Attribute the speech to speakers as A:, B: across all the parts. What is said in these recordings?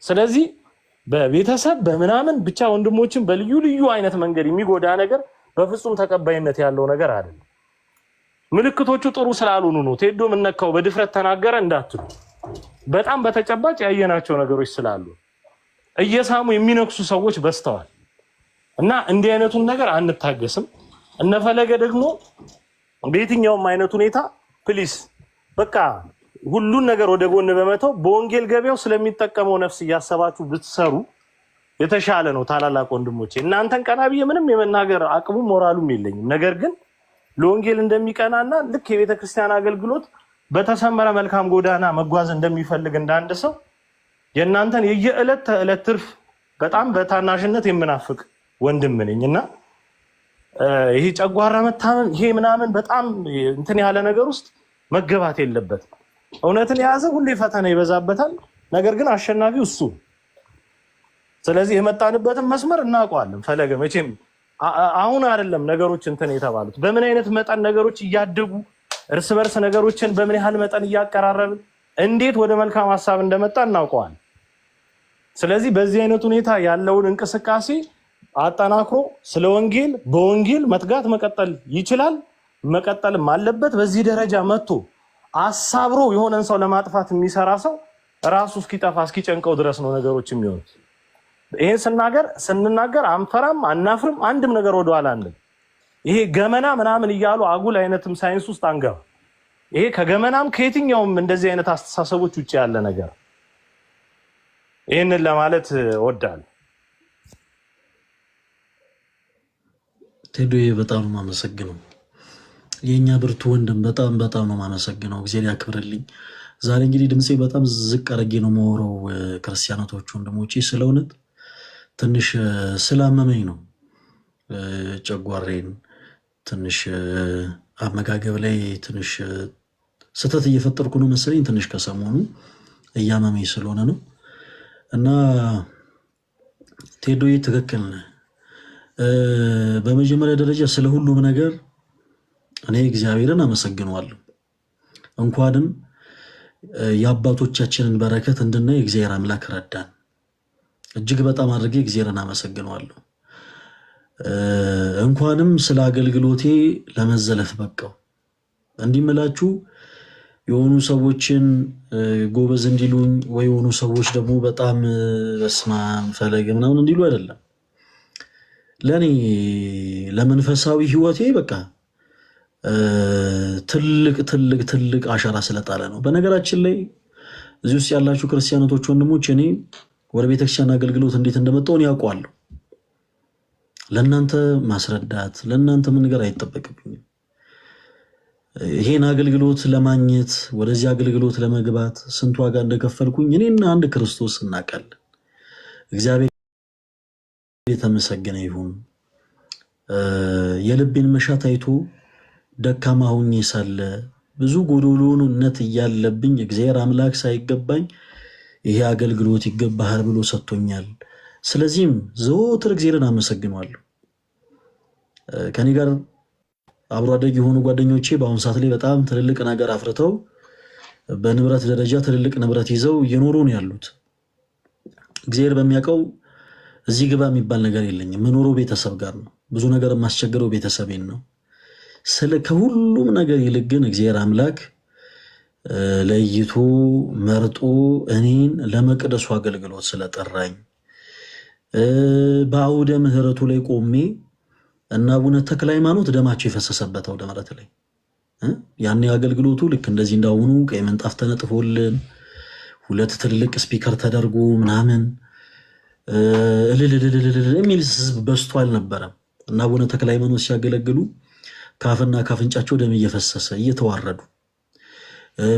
A: ስለዚህ በቤተሰብ በምናምን ብቻ ወንድሞችን በልዩ ልዩ አይነት መንገድ የሚጎዳ ነገር በፍጹም ተቀባይነት ያለው ነገር አይደለም። ምልክቶቹ ጥሩ ስላልሆኑ ነው ቴዶ ምነካው በድፍረት ተናገረ እንዳትሉ። በጣም በተጨባጭ ያየናቸው ነገሮች ስላሉ እየሳሙ የሚነክሱ ሰዎች በስተዋል እና እንዲህ አይነቱን ነገር አንታገስም። እነፈለገ ደግሞ በየትኛውም አይነት ሁኔታ ፕሊስ በቃ ሁሉን ነገር ወደ ጎን በመተው በወንጌል ገበያው ስለሚጠቀመው ነፍስ እያሰባችሁ ብትሰሩ የተሻለ ነው። ታላላቅ ወንድሞቼ እናንተን ቀናብዬ ምንም የመናገር አቅሙ ሞራሉም የለኝም። ነገር ግን ለወንጌል እንደሚቀናና ልክ የቤተ ክርስቲያን አገልግሎት በተሰመረ መልካም ጎዳና መጓዝ እንደሚፈልግ እንዳንድ ሰው የእናንተን የየዕለት ተዕለት ትርፍ በጣም በታናሽነት የምናፍቅ ወንድም ነኝና ይሄ ጨጓራ መታመም ይሄ ምናምን በጣም እንትን ያለ ነገር ውስጥ መገባት የለበትም። እውነትን የያዘ ሁሌ ፈተና ይበዛበታል። ነገር ግን አሸናፊው እሱ። ስለዚህ የመጣንበትን መስመር እናውቀዋለን። ፈለገ መቼም አሁን አይደለም ነገሮች እንትን የተባሉት በምን አይነት መጠን ነገሮች እያደጉ እርስ በርስ ነገሮችን በምን ያህል መጠን እያቀራረብን እንዴት ወደ መልካም ሐሳብ እንደመጣ እናውቀዋለን። ስለዚህ በዚህ አይነት ሁኔታ ያለውን እንቅስቃሴ አጠናክሮ ስለ ወንጌል በወንጌል መትጋት መቀጠል ይችላል፣ መቀጠልም አለበት። በዚህ ደረጃ መጥቶ አሳብሮ የሆነን ሰው ለማጥፋት የሚሰራ ሰው ራሱ እስኪጠፋ እስኪጨንቀው ድረስ ነው ነገሮች የሚሆኑት። ይሄን ስንናገር አንፈራም፣ አናፍርም፣ አንድም ነገር ወደኋላ አንልም። ይሄ ገመና ምናምን እያሉ አጉል አይነትም ሳይንስ ውስጥ አንገባ። ይሄ ከገመናም ከየትኛውም እንደዚህ አይነት አስተሳሰቦች ውጭ ያለ ነገር። ይሄንን ለማለት እወዳለሁ።
B: ቴዶዬ በጣም ነው የማመሰግነው። የኛ ብርቱ ወንድም በጣም በጣም ነው የማመሰግነው። እግዚአብሔር ያክብርልኝ። ዛሬ እንግዲህ ድምጼ በጣም ዝቅ አድርጌ ነው የማወራው። ክርስቲያኖቶች ወንድሞቼ ስለ እውነት ትንሽ ስላመመኝ ነው። ጨጓሬን ትንሽ አመጋገብ ላይ ትንሽ ስህተት እየፈጠርኩ ነው መሰለኝ። ትንሽ ከሰሞኑ እያመመኝ ስለሆነ ነው እና ቴዶዬ ትክክል ነህ። በመጀመሪያ ደረጃ ስለ ሁሉም ነገር እኔ እግዚአብሔርን አመሰግነዋለሁ። እንኳንም የአባቶቻችንን በረከት እንድናይ እግዚአብሔር አምላክ ረዳን። እጅግ በጣም አድርጌ እግዚአብሔርን አመሰግነዋለሁ። እንኳንም ስለ አገልግሎቴ ለመዘለፍ በቃው። እንዲምላችሁ የሆኑ ሰዎችን ጎበዝ እንዲሉኝ ወይ የሆኑ ሰዎች ደግሞ በጣም በስማም ፈለገ ምናምን እንዲሉ አይደለም። ለኔ ለመንፈሳዊ ህይወቴ በቃ ትልቅ ትልቅ ትልቅ አሻራ ስለጣለ ነው። በነገራችን ላይ እዚህ ውስጥ ያላችሁ ክርስቲያኖቶች ወንድሞች እኔ ወደ ቤተክርስቲያን አገልግሎት እንዴት እንደመጣሁ ያውቃለሁ። ለእናንተ ማስረዳት ለእናንተ ምን ነገር አይጠበቅብኝም። ይሄን አገልግሎት ለማግኘት ወደዚህ አገልግሎት ለመግባት ስንት ዋጋ እንደከፈልኩኝ እኔና አንድ ክርስቶስ እናውቃለን። እግዚአብሔር የተመሰገነ ይሁን። የልቤን መሻት አይቶ ደካማ ሆኜ ሳለ ብዙ ጎዶሎነት እያለብኝ እግዚአብሔር አምላክ ሳይገባኝ ይሄ አገልግሎት ይገባሃል ብሎ ሰጥቶኛል። ስለዚህም ዘወትር እግዚአብሔርን አመሰግናለሁ። ከኔ ጋር አብሮ አደግ የሆኑ ጓደኞቼ በአሁን ሰዓት ላይ በጣም ትልልቅ ነገር አፍርተው በንብረት ደረጃ ትልልቅ ንብረት ይዘው እየኖሩ ነው ያሉት። እግዚአብሔር በሚያውቀው እዚህ ግባ የሚባል ነገር የለኝም። የምኖረው ቤተሰብ ጋር ነው። ብዙ ነገር የማስቸግረው ቤተሰቤን ነው። ከሁሉም ነገር ይልቅ ግን እግዚአብሔር አምላክ ለይቶ መርጦ እኔን ለመቅደሱ አገልግሎት ስለጠራኝ በአውደ ምሕረቱ ላይ ቆሜ እና አቡነ ተክለ ሃይማኖት ደማቸው የፈሰሰበት አውደ ምሕረት ላይ ያኔ አገልግሎቱ ልክ እንደዚህ እንዳሁኑ ቀይ ምንጣፍ ተነጥፎልን 2 ትልልቅ ስፒከር ተደርጎ ምናምን የሚል ህዝብ በዝቶ አልነበረም። እና አቡነ ተክለ ሃይማኖት ሲያገለግሉ ካፍና ካፍንጫቸው ደም እየፈሰሰ እየተዋረዱ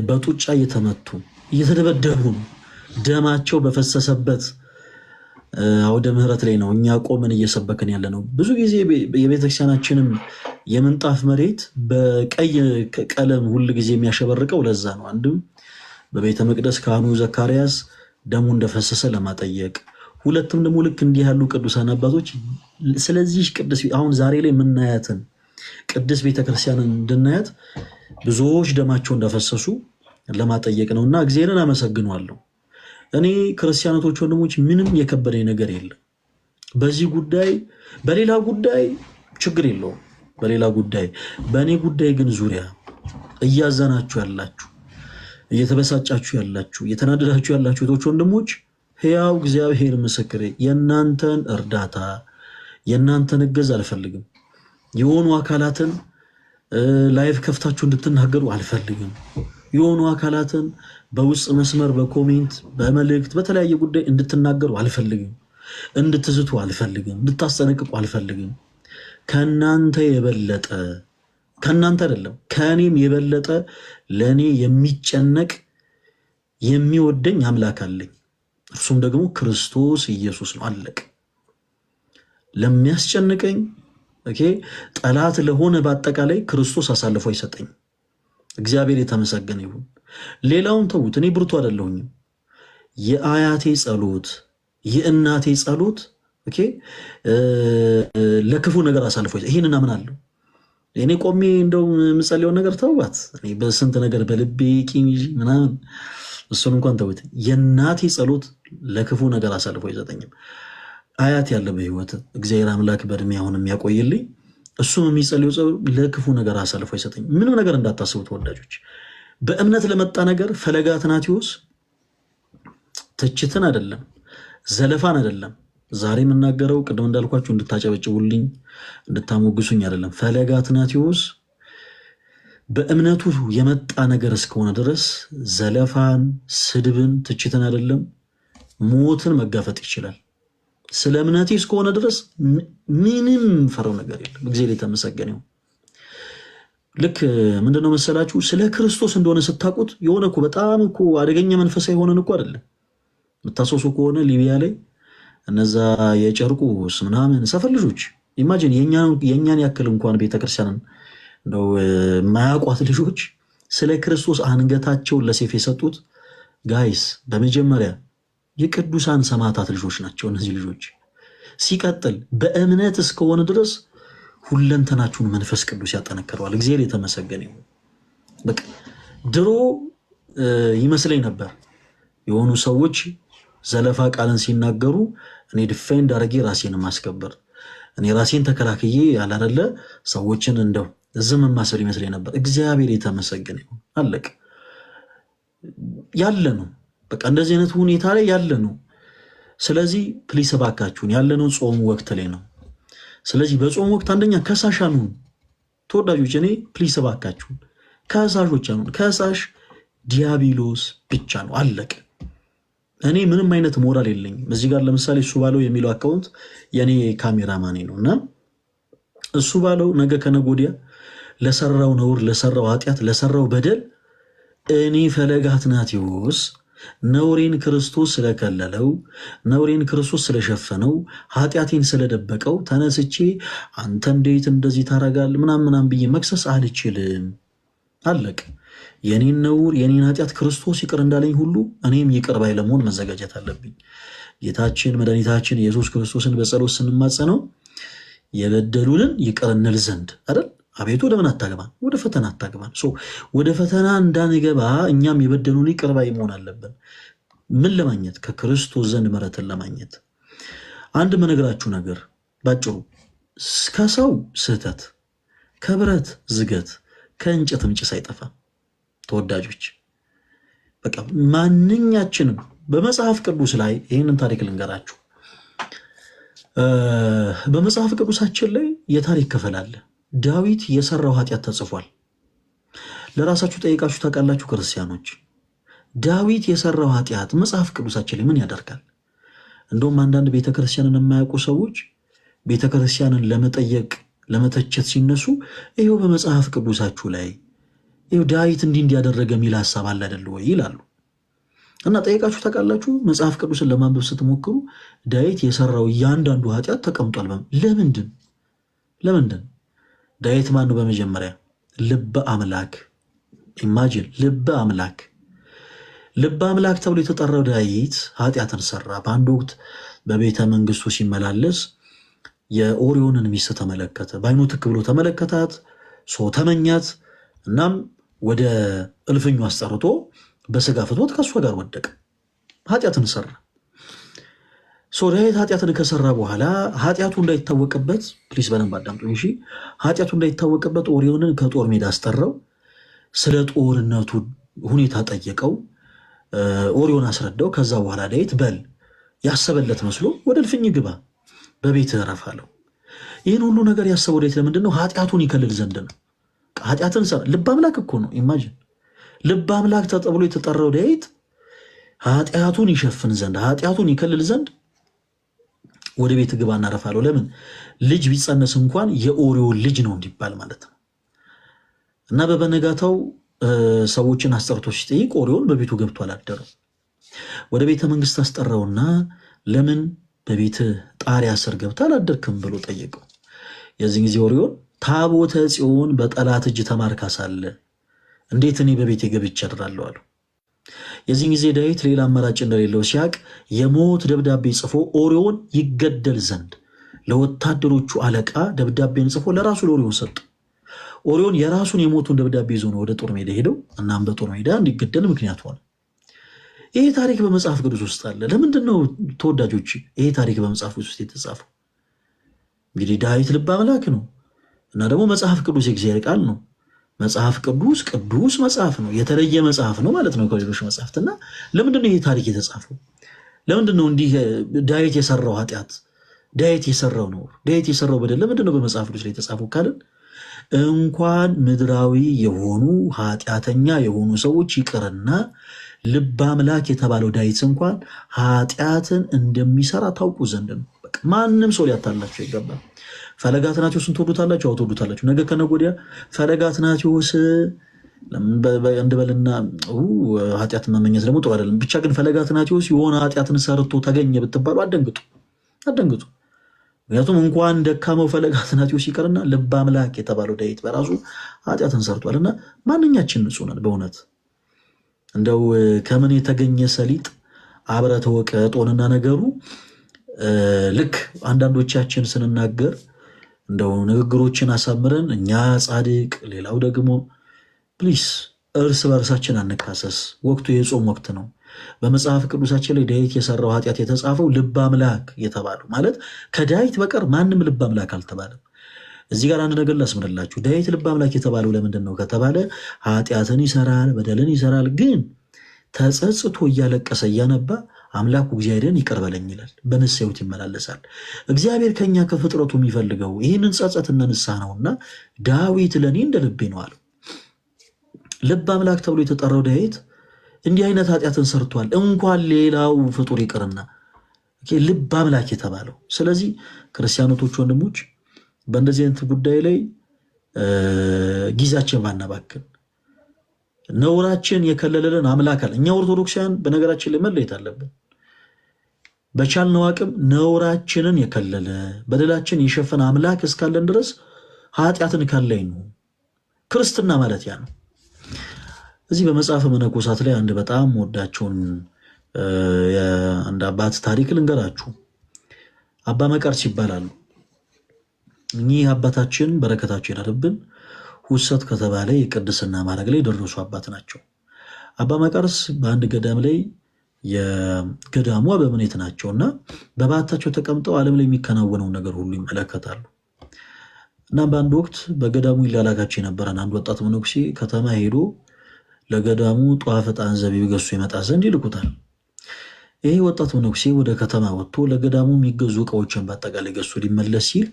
B: በጡጫ እየተመቱ እየተደበደቡ ደማቸው በፈሰሰበት አውደ ምሕረት ላይ ነው እኛ ቆመን እየሰበከን ያለ ነው። ብዙ ጊዜ የቤተክርስቲያናችንም የምንጣፍ መሬት በቀይ ቀለም ሁሉ ጊዜ የሚያሸበርቀው ለዛ ነው። አንድም በቤተ መቅደስ ካህኑ ዘካርያስ ደሙ እንደፈሰሰ ለማጠየቅ፣ ሁለቱም ደግሞ ልክ እንዲህ ያሉ ቅዱሳን አባቶች ስለዚህ ቅዱስ አሁን ዛሬ ላይ የምናያትን ቅዱስ ቤተክርስቲያንን እንድናያት ብዙዎች ደማቸው እንደፈሰሱ ለማጠየቅ ነውና እግዚአብሔርን አመሰግናለሁ። እኔ ክርስቲያኖቶች ወንድሞች ምንም የከበደኝ ነገር የለም በዚህ ጉዳይ። በሌላ ጉዳይ ችግር የለውም በሌላ ጉዳይ። በእኔ ጉዳይ ግን ዙሪያ እያዘናችሁ ያላችሁ፣ እየተበሳጫችሁ ያላችሁ፣ እየተናደዳችሁ ያላችሁ እህቶች ወንድሞች፣ ሕያው እግዚአብሔር ምስክሬ የእናንተን እርዳታ የእናንተን እገዝ አልፈልግም። የሆኑ አካላትን ላይቭ ከፍታችሁ እንድትናገሩ አልፈልግም። የሆኑ አካላትን በውስጥ መስመር በኮሜንት በመልእክት በተለያየ ጉዳይ እንድትናገሩ አልፈልግም። እንድትዝቱ አልፈልግም። እንድታስጠነቅቁ አልፈልግም። ከእናንተ የበለጠ ከእናንተ አይደለም ከእኔም የበለጠ ለእኔ የሚጨነቅ የሚወደኝ አምላክ አለኝ። እርሱም ደግሞ ክርስቶስ ኢየሱስ ነው። አለቅ ለሚያስጨንቀኝ ጠላት ለሆነ በአጠቃላይ ክርስቶስ አሳልፎ አይሰጠኝ። እግዚአብሔር የተመሰገነ ይሁን። ሌላውን ተዉት። እኔ ብርቱ አይደለሁኝም። የአያቴ ጸሎት የእናቴ ጸሎት ለክፉ ነገር አሳልፎ ይሄንን አምናለሁ። እኔ ቆሜ እንደው የምጸልየውን ነገር ተውባት። እኔ በስንት ነገር በልቤ ቂም ይዤ ምናምን እሱን እንኳን ተውት። የእናቴ ጸሎት ለክፉ ነገር አሳልፎ አይሰጠኝም። አያት ያለ በህይወት እግዚአብሔር አምላክ በእድሜ አሁን የሚያቆይልኝ እሱም የሚጸልየው ጸሎት ለክፉ ነገር አሳልፎ አይሰጠኝም። ምንም ነገር እንዳታስቡ ተወዳጆች። በእምነት ለመጣ ነገር ፈለገ አትናቴዎስ ትችትን አይደለም ዘለፋን አይደለም ዛሬ የምናገረው፣ ቅድም እንዳልኳችሁ እንድታጨበጭቡልኝ እንድታሞግሱኝ አይደለም። ፈለገ አትናቴዎስ በእምነቱ የመጣ ነገር እስከሆነ ድረስ ዘለፋን፣ ስድብን፣ ትችትን አይደለም ሞትን መጋፈጥ ይችላል። ስለ እምነቴ እስከሆነ ድረስ ምንም ፈረው ነገር የለም። እግዚአብሔር የተመሰገነ ይሁን። ልክ ምንድነው መሰላችሁ ስለ ክርስቶስ እንደሆነ ስታውቁት የሆነ እኮ በጣም እኮ አደገኛ መንፈሳዊ ሆነን እኮ አይደለም። የምታስታውሱ ከሆነ ሊቢያ ላይ እነዛ የጨርቁስ ምናምን ሰፈር ልጆች ኢማጂን የእኛን ያክል እንኳን ቤተክርስቲያንን እንደው ማያውቋት ልጆች ስለ ክርስቶስ አንገታቸውን ለሰይፍ የሰጡት ጋይስ በመጀመሪያ የቅዱሳን ሰማዕታት ልጆች ናቸው እነዚህ ልጆች። ሲቀጥል በእምነት እስከሆነ ድረስ ሁለንተናችሁን መንፈስ ቅዱስ ያጠነክረዋል። እግዚአብሔር የተመሰገነ ይሁን። በቃ ድሮ ይመስለኝ ነበር የሆኑ ሰዎች ዘለፋ ቃልን ሲናገሩ እኔ ዲፌንድ አድርጌ ራሴን ማስከበር እኔ ራሴን ተከላክዬ ያላረለ ሰዎችን እንደው ዝም ማሰር ይመስለኝ ነበር። እግዚአብሔር የተመሰገነ ይሁን። አለቅ ያለ ነው በቃ እንደዚህ አይነት ሁኔታ ላይ ያለ ነው። ስለዚህ ፕሊስ እባካችሁን ያለነው ጾም ወቅት ላይ ነው። ስለዚህ በጾም ወቅት አንደኛ ከሳሽ አንሁን ተወዳጆች። እኔ ፕሊስ እባካችሁን ከሳሾች አንሁን። ከሳሽ ዲያብሎስ ብቻ ነው። አለቅ እኔ ምንም አይነት ሞራል የለኝም። እዚህ ጋር ለምሳሌ እሱ ባለው የሚለው አካውንት የኔ ካሜራማኔ ነው እና እሱ ባለው ነገ ከነገ ወዲያ ለሰራው ነውር፣ ለሰራው ኃጢአት፣ ለሰራው በደል እኔ ፈለገ አትናቴዎስ ነውሬን ክርስቶስ ስለከለለው ነውሬን ክርስቶስ ስለሸፈነው ኃጢአቴን ስለደበቀው ተነስቼ አንተ እንዴት እንደዚህ ታረጋለህ ምናምን ብዬ መክሰስ አልችልም። አለቅ የኔን ነውር የኔን ኃጢአት ክርስቶስ ይቅር እንዳለኝ ሁሉ እኔም ይቅር ባይ ለመሆን መዘጋጀት አለብኝ። ጌታችን መድኃኒታችን ኢየሱስ ክርስቶስን በጸሎት ስንማጸነው የበደሉንን ይቅር እንል ዘንድ አይደል? አቤቱ ወደ ምን አታግባን፣ ወደ ፈተና አታግባን። ወደ ፈተና እንዳንገባ እኛም የበደሉን ይቅር ባይ መሆን አለብን። ምን ለማግኘት? ከክርስቶስ ዘንድ ምሕረትን ለማግኘት። አንድ መነግራችሁ ነገር ባጭሩ ከሰው ስህተት፣ ከብረት ዝገት፣ ከእንጨትም ጭስ አይጠፋም። ተወዳጆች በቃ ማንኛችንም በመጽሐፍ ቅዱስ ላይ ይህንን ታሪክ ልንገራችሁ። በመጽሐፍ ቅዱሳችን ላይ የታሪክ ክፍል አለ። ዳዊት የሰራው ኃጢአት ተጽፏል። ለራሳችሁ ጠይቃችሁ ታውቃላችሁ? ክርስቲያኖች ዳዊት የሰራው ኃጢአት መጽሐፍ ቅዱሳችን ላይ ምን ያደርጋል? እንደውም አንዳንድ ቤተክርስቲያንን የማያውቁ ሰዎች ቤተክርስቲያንን ለመጠየቅ ለመተቸት ሲነሱ ይኸው በመጽሐፍ ቅዱሳችሁ ላይ ይኸው ዳዊት እንዲያደረገ የሚል ሀሳብ አለ አይደል ወይ ይላሉ። እና ጠይቃችሁ ታውቃላችሁ? መጽሐፍ ቅዱስን ለማንበብ ስትሞክሩ ዳዊት የሰራው እያንዳንዱ ኃጢአት ተቀምጧል። ለምንድን? ዳዊት ማን ነው? በመጀመሪያ ልበ አምላክ። ኢማጂን ልበ አምላክ ተብሎ የተጠራው ዳዊት ኃጢአትን ሰራ። በአንድ ወቅት በቤተ መንግስቱ ሲመላለስ የኦሪዮንን ሚስት ተመለከተ። በአይኑ ትክ ብሎ ተመለከታት፣ ተመኛት። እናም ወደ እልፍኙ አስጠርቶ በስጋ ፍትወት ከእሷ ጋር ወደቀ። ኃጢአትን ሰራ። ዳዊት ኃጢአትን ከሰራ በኋላ ኃጢአቱ እንዳይታወቅበት ፕሊስ በደንብ አዳምጡኝ እሺ። ኃጢአቱ እንዳይታወቅበት ኦርዮንን ከጦር ሜዳ አስጠራው። ስለ ጦርነቱ ሁኔታ ጠየቀው። ኦርዮን አስረዳው። ከዛ በኋላ ዳዊት በል ያሰበለት መስሎ ወደ እልፍኝ ግባ፣ በቤት እረፍ አለው። ይህን ሁሉ ነገር ያሰበው ዳዊት ለምንድን ነው? ኃጢአቱን ይከልል ዘንድ ነው። ኃጢአትን ሰራ። ልብ አምላክ እኮ ነው። ኢማጂን ልብ አምላክ ተብሎ የተጠራው ዳዊት ኃጢአቱን ይሸፍን ዘንድ ኃጢአቱን ይከልል ዘንድ ወደ ቤት ግባ እናረፋለሁ። ለምን? ልጅ ቢጸነስ እንኳን የኦርዮን ልጅ ነው እንዲባል ማለት ነው። እና በበነጋታው ሰዎችን አስጠርቶ ሲጠይቅ ኦርዮን በቤቱ ገብቶ አላደረም። ወደ ቤተ መንግስት አስጠራውና ለምን በቤት ጣሪያ ስር ገብታ አላደርክም ብሎ ጠየቀው። የዚህን ጊዜ ኦርዮን ታቦተ ጽዮን በጠላት እጅ ተማርካ ሳለ እንዴት እኔ በቤቴ ገብቼ አድራለሁ አለው። የዚህን ጊዜ ዳዊት ሌላ አማራጭ እንደሌለው ሲያቅ የሞት ደብዳቤ ጽፎ ኦርዮን ይገደል ዘንድ ለወታደሮቹ አለቃ ደብዳቤን ጽፎ ለራሱ ለኦርዮን ሰጠ። ኦርዮን የራሱን የሞቱን ደብዳቤ ይዞ ነው ወደ ጦር ሜዳ ሄደው። እናም በጦር ሜዳ እንዲገደል ምክንያት ሆነ። ይሄ ታሪክ በመጽሐፍ ቅዱስ ውስጥ አለ። ለምንድን ነው ተወዳጆች ይሄ ታሪክ በመጽሐፍ ቅዱስ ውስጥ የተጻፈው? እንግዲህ ዳዊት ልበ አምላክ ነው እና ደግሞ መጽሐፍ ቅዱስ የእግዚአብሔር ቃል ነው። መጽሐፍ ቅዱስ ቅዱስ መጽሐፍ ነው፣ የተለየ መጽሐፍ ነው ማለት ነው ከሌሎች መጽሐፍትና ለምንድን ነው ይሄ ታሪክ የተጻፈው? ለምንድን ነው እንዲህ ዳዊት የሰራው ኃጢአት፣ ዳዊት የሰራው ነውር፣ ዳዊት የሰራው በደል ለምንድን ነው በመጽሐፍ ቅዱስ ላይ የተጻፈው ካልን እንኳን ምድራዊ የሆኑ ኃጢአተኛ የሆኑ ሰዎች ይቅርና ልበ አምላክ የተባለው ዳዊት እንኳን ኃጢአትን እንደሚሰራ ታውቁ ዘንድ ነው። ማንም ሰው ሊያታላችሁ ይገባል። ፈለገ አትናቴዎስን ትወዱታላችሁ? አዎ ትወዱታላችሁ። ነገ ከነገ ወዲያ ፈለገ አትናቴዎስ እንድበልና ኃጢአት መመኘት ደግሞ ጥሩ አይደለም። ብቻ ግን ፈለገ አትናቴዎስ የሆነ ኃጢአትን ሰርቶ ተገኘ ብትባሉ አደንግጡ። ምክንያቱም እንኳን ደካመው ፈለገ አትናቴዎስ ይቀርና ልበ አምላክ የተባለው ዳዊት በራሱ ኃጢአትን ሰርቷል። እና ማንኛችን ንጹህ ነን በእውነት እንደው ከምን የተገኘ ሰሊጥ አብረተ ወቀጦንና ነገሩ ልክ አንዳንዶቻችን ስንናገር እንደው ንግግሮችን አሳምረን እኛ ጻድቅ ሌላው ደግሞ ፕሊስ እርስ በርሳችን አንካሰስ። ወቅቱ የጾም ወቅት ነው። በመጽሐፍ ቅዱሳችን ላይ ዳዊት የሰራው ኃጢአት የተጻፈው ልበ አምላክ የተባለው ማለት ከዳዊት በቀር ማንም ልበ አምላክ አልተባለም። እዚህ ጋር አንድ ነገር ላስምርላችሁ። ዳዊት ልበ አምላክ የተባለው ለምንድን ነው ከተባለ ኃጢአትን ይሰራል፣ በደልን ይሰራል፣ ግን ተጸጽቶ እያለቀሰ እያነባ አምላኩ እግዚአብሔርን ይቅር በለኝ ይላል። በንስሐ ሕይወት ይመላለሳል። እግዚአብሔር ከኛ ከፍጥረቱ የሚፈልገው ይህንን ጸጸትና ንስሐ ነውና ዳዊት ለእኔ እንደ ልቤ ነው አለው። ልበ አምላክ ተብሎ የተጠራው ዳዊት እንዲህ አይነት ኃጢአትን ሰርቷል። እንኳን ሌላው ፍጡር ይቅርና ልበ አምላክ የተባለው። ስለዚህ ክርስቲያኖቶች ወንድሞች በእንደዚህ አይነት ጉዳይ ላይ ጊዜያችን ባናባክን፣ ነውራችን የከለለልን አምላክ አለ። እኛ ኦርቶዶክሳውያን በነገራችን ላይ መለየት አለብን። በቻልነው አቅም ነውራችንን የከለለ በደላችን የሸፈነ አምላክ እስካለን ድረስ ኃጢአትን ካላይ ነው ክርስትና ማለት ያ ነው። እዚህ በመጽሐፈ መነኮሳት ላይ አንድ በጣም ወዳቸውን አንድ አባት ታሪክ ልንገራችሁ። አባ መቃርስ ይባላሉ። እኚህ አባታችን በረከታቸው ይደርብን። ሁሰት ከተባለ የቅድስና ማዕረግ ላይ የደረሱ አባት ናቸው። አባ መቃርስ በአንድ ገዳም ላይ የገዳሙ አበምኔት ናቸውና በባታቸው ተቀምጠው ዓለም ላይ የሚከናወነው ነገር ሁሉ ይመለከታሉ። እና በአንድ ወቅት በገዳሙ ይላላካቸው የነበረን አንድ ወጣት መነኩሴ ከተማ ሄዶ ለገዳሙ ጧፍ፣ ዕጣን፣ ዘቢብ ገዝቶ ይመጣ ዘንድ ይልኩታል። ይሄ ወጣት መነኩሴ ወደ ከተማ ወጥቶ ለገዳሙ የሚገዙ እቃዎችን በአጠቃላይ ገዝቶ ሊመለስ ሲል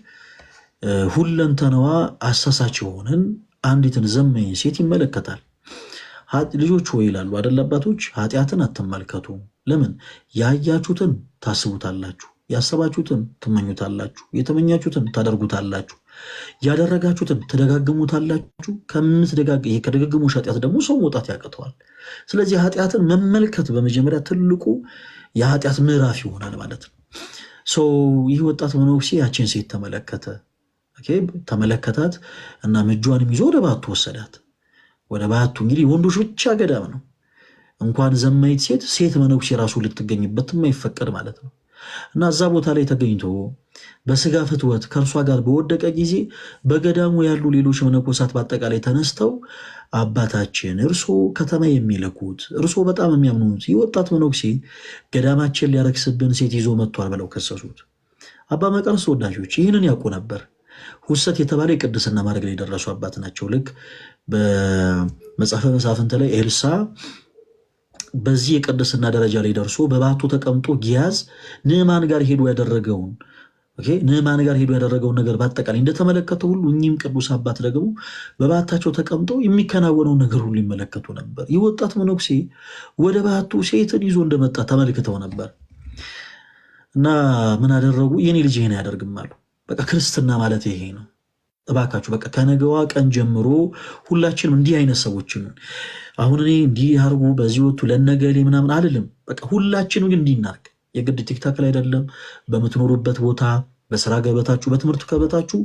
B: ሁለንተናዋ አሳሳች የሆነን አንዲትን ዘመኝ ሴት ይመለከታል። ልጆች ሆይ ይላሉ አይደል አባቶች፣ ኃጢአትን አትመልከቱ። ለምን? ያያችሁትን ታስቡታላችሁ፣ ያሰባችሁትን ትመኙታላችሁ፣ የተመኛችሁትን ታደርጉታላችሁ፣ ያደረጋችሁትን ትደጋግሙታላችሁ። ከደጋግሞሽ ኃጢአት ደግሞ ሰው መውጣት ያቅተዋል። ስለዚህ ኃጢአትን መመልከት በመጀመሪያ ትልቁ የኃጢአት ምዕራፍ ይሆናል ማለት ነው። ይህ ወጣት መነኩሴ ያችን ሴት ተመለከታት እና እጇንም ይዞ ወደ ባቱ ወሰዳት። ወደ ባቱ እንግዲህ ወንዶች ብቻ ገዳም ነው። እንኳን ዘማይት ሴት መነኩሴ ራሱ ልትገኝበት የማይፈቀድ ማለት ነው። እና እዛ ቦታ ላይ ተገኝቶ በስጋ ፍትወት ከእርሷ ጋር በወደቀ ጊዜ በገዳሙ ያሉ ሌሎች መነኮሳት በአጠቃላይ ተነስተው አባታችን እርሶ ከተማ የሚልኩት እርሶ በጣም የሚያምኑት ይህ ወጣት መነኩሴ ገዳማችን ሊያረክስብን ሴት ይዞ መጥቷል ብለው ከሰሱት። አባ መቃርስ ተወዳጆች ይህንን ያውቁ ነበር። ሁሰት የተባለ የቅድስና ማድረግ ላይ የደረሱ አባት ናቸው። ልክ በመጽሐፈ መሳፍንት ላይ ኤልሳ በዚህ የቅድስና ደረጃ ላይ ደርሶ በባቱ ተቀምጦ ጊያዝ ንዕማን ጋር ሄዶ ያደረገውን ነገር በአጠቃላይ እንደተመለከተ ሁሉ እኚህም ቅዱስ አባት ደግሞ በባታቸው ተቀምጠው የሚከናወነውን ነገር ሁሉ ይመለከቱ ነበር። ይህ ወጣት መነኩሴ ወደ ባቱ ሴትን ይዞ እንደመጣ ተመልክተው ነበር እና ምን አደረጉ? የኔ ልጅ ይሄን አያደርግም አሉ። በቃ ክርስትና ማለት ይሄ ነው። እባካችሁ በቃ ከነገዋ ቀን ጀምሮ ሁላችንም እንዲህ አይነት ሰዎችን አሁን እኔ እንዲህ አርጉ በዚህ ወጡ ለነገሌ ምናምን አይደለም። በቃ ሁላችንም ግን እንዲህ እናርግ። የግድ ቲክታክ ላይ አይደለም። በምትኖሩበት ቦታ፣ በስራ ገበታችሁ፣ በትምህርት ገበታችሁ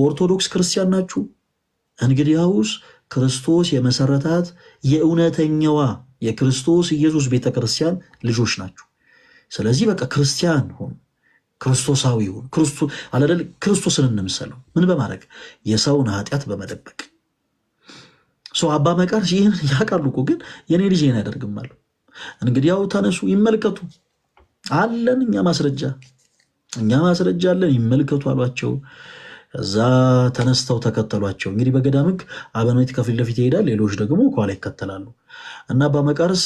B: ኦርቶዶክስ ክርስቲያን ናችሁ። እንግዲያውስ ክርስቶስ የመሰረታት የእውነተኛዋ የክርስቶስ ኢየሱስ ቤተክርስቲያን ልጆች ናችሁ። ስለዚህ በቃ ክርስቲያን ሆኑ፣ ክርስቶሳዊ ሆኑ። ክርስቶስን እንምሰለው። ምን በማድረግ የሰውን ኃጢአት በመደበቅ አባ መቃርስ ይህን ያውቃሉ እኮ ግን የኔ ልጅ ይህን ያደርግም አሉ። እንግዲያው ተነሱ ይመልከቱ አለን፣ እኛ ማስረጃ አለን፣ ይመልከቱ አሏቸው። እዛ ተነስተው ተከተሏቸው። እንግዲህ በገዳም ሕግ አበምኔት ከፊት ለፊት ይሄዳል፣ ሌሎች ደግሞ ከኋላ ይከተላሉ። እና አባ መቃርስ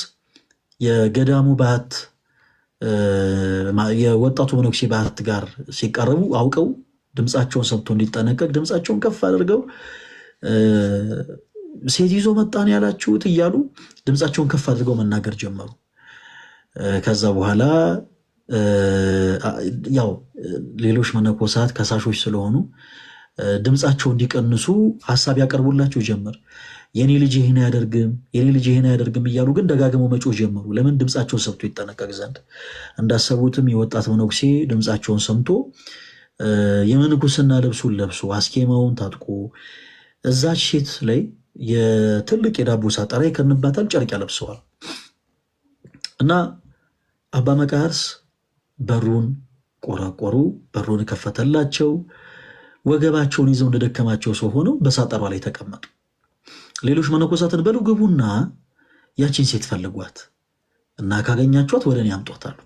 B: የገዳሙ ባህት የወጣቱ መነኩሴ ባህት ጋር ሲቀርቡ አውቀው ድምፃቸውን ሰምቶ እንዲጠነቀቅ ድምፃቸውን ከፍ አድርገው ሴት ይዞ መጣን ያላችሁት እያሉ ድምፃቸውን ከፍ አድርገው መናገር ጀመሩ። ከዛ በኋላ ያው ሌሎች መነኮሳት ከሳሾች ስለሆኑ ድምፃቸው እንዲቀንሱ ሀሳብ ያቀርቡላቸው ጀመር። የኔ ልጅ ይህን አያደርግም እያሉ ግን ደጋግመው መጮህ ጀመሩ። ለምን? ድምፃቸውን ሰምቶ ይጠነቀቅ ዘንድ። እንዳሰቡትም የወጣት መነኩሴ ድምፃቸውን ሰምቶ የምንኩስና ልብሱን ለብሶ አስኬማውን ታጥቆ እዛች ሴት ላይ የትልቅ የዳቦ ሳጠራ ይከንባታል፣ ጨርቅ ያለብሰዋል። እና አባ መቃርስ በሩን ቆረቆሩ፣ በሩን ከፈተላቸው። ወገባቸውን ይዘው እንደደከማቸው ሰው ሆነው በሳጠሯ ላይ ተቀመጡ። ሌሎች መነኮሳትን በሉ ግቡና ያቺን ሴት ፈልጓት እና ካገኛችኋት ወደ እኔ አምጧታሉ።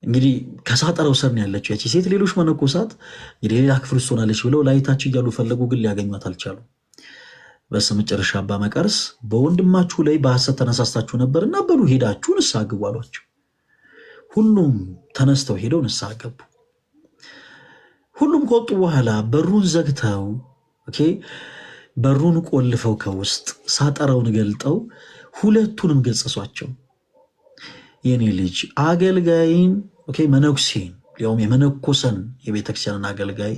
B: እንግዲህ ከሳጠራው ስር ነው ያለችው ያቺ ሴት። ሌሎች መነኮሳት እንግዲህ ሌላ ክፍል ውስጥ ሆናለች ብለው ላይታች እያሉ ፈለጉ፣ ግን ሊያገኟት አልቻሉ። በስተመጨረሻ አባ መቃርስ በወንድማችሁ ላይ በሐሰት ተነሳስታችሁ ነበር እና በሉ ሄዳችሁ ንስሐ ግቡ አሏቸው። ሁሉም ተነስተው ሄደው ንስሐ ገቡ። ሁሉም ከወጡ በኋላ በሩን ዘግተው በሩን ቆልፈው ከውስጥ ሳጠራውን ገልጠው ሁለቱንም ገጸሷቸው። የኔ ልጅ አገልጋይን መነኩሴን ሊያውም የመነኮሰን የቤተክርስቲያንን አገልጋይ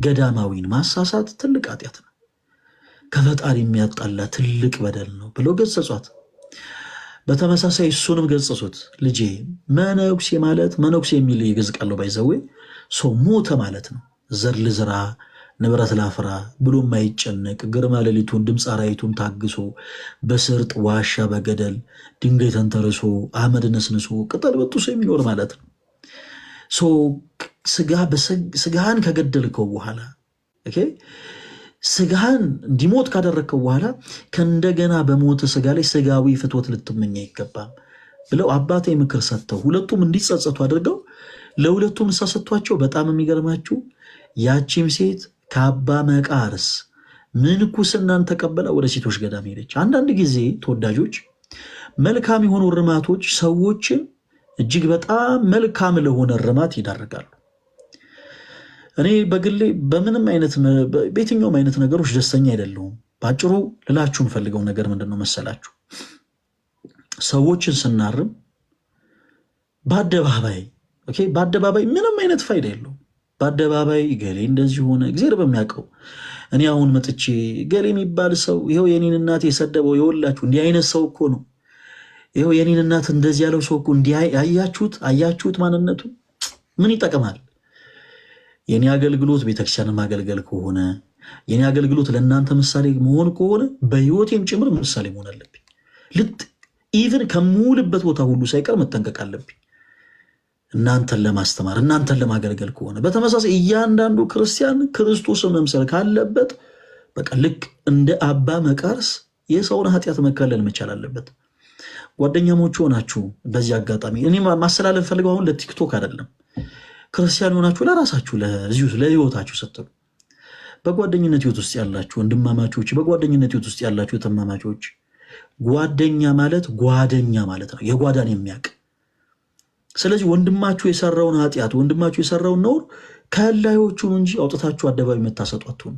B: ገዳማዊን ማሳሳት ትልቅ ኃጢአት ነው፣ ከፈጣሪ የሚያጣላ ትልቅ በደል ነው ብለው ገጸጿት። በተመሳሳይ እሱንም ገጸሱት። ልጄ መነኩሴ ማለት መነኩሴ የሚል የግዕዝ ቃል ባይዘዌ ሰው ሞተ ማለት ነው። ዘር ልዝራ ንብረት ላፍራ ብሎ የማይጨነቅ ግርማ ሌሊቱን ድምፅ አራዊቱን ታግሶ በስርጥ ዋሻ በገደል ድንጋይ ተንተርሶ አመድ ነስንሶ ቅጠል በጥሶ የሚኖር ማለት ነው። ስጋህን ከገደልከው በኋላ ስጋህን እንዲሞት ካደረግከው በኋላ ከእንደገና በሞተ ስጋ ላይ ስጋዊ ፍትወት ልትመኝ አይገባም ብለው አባታዊ ምክር ሰጥተው ሁለቱም እንዲጸጸቱ አድርገው ለሁለቱም ንስሐ ሰጥቷቸው። በጣም የሚገርማችሁ ያቺም ሴት ከአባ መቃርስ ምንኩስናን ተቀበላ ወደ ሴቶች ገዳም ሄደች። አንዳንድ ጊዜ ተወዳጆች መልካም የሆኑ እርማቶች ሰዎችን እጅግ በጣም መልካም ለሆነ እርማት ይዳርጋሉ። እኔ በግሌ በየትኛውም አይነት ነገሮች ደስተኛ አይደለሁም። በአጭሩ ልላችሁ የምፈልገው ነገር ምንድን ነው መሰላችሁ? ሰዎችን ስናርም በአደባባይ ምንም አይነት ፋይዳ የለውም። በአደባባይ ገሌ እንደዚህ ሆነ እግዚአብሔር በሚያውቀው እኔ አሁን መጥቼ ገሌ የሚባል ሰው ይኸው የኔን እናት የሰደበው የወላችሁ እንዲህ አይነት ሰው እኮ ነው፣ ይኸው የኔን እናት እንደዚህ ያለው ሰው እኮ እንዲህ አያችሁት ማንነቱ ምን ይጠቅማል? የኔ አገልግሎት ቤተክርስቲያንን ማገልገል ከሆነ የኔ አገልግሎት ለእናንተ ምሳሌ መሆን ከሆነ በህይወቴም ጭምር ምሳሌ መሆን አለብኝ። ኢቭን ከምውልበት ቦታ ሁሉ ሳይቀር መጠንቀቅ አለብኝ። እናንተን ለማስተማር እናንተን ለማገልገል ከሆነ በተመሳሳይ እያንዳንዱ ክርስቲያን ክርስቶስን መምሰል ካለበት በቃ ልክ እንደ አባ መቃርስ የሰውን ኃጢአት መከለል መቻል አለበት። ጓደኛሞች ሆናችሁ በዚህ አጋጣሚ እኔ ማስተላለፍ ፈልገው አሁን ለቲክቶክ አይደለም፣ ክርስቲያን ሆናችሁ ለራሳችሁ ለህይወታችሁ ስትሉ በጓደኝነት ህይወት ውስጥ ያላችሁ ወንድማማቾች፣ በጓደኝነት ህይወት ውስጥ ያላችሁ ተማማቾች፣ ጓደኛ ማለት ጓደኛ ማለት ነው፣ የጓዳን የሚያውቅ። ስለዚህ ወንድማችሁ የሰራውን ኃጢአት ወንድማችሁ የሰራውን ነውር ከላዮቹን እንጂ አውጥታችሁ አደባባይ መታሰጧቱን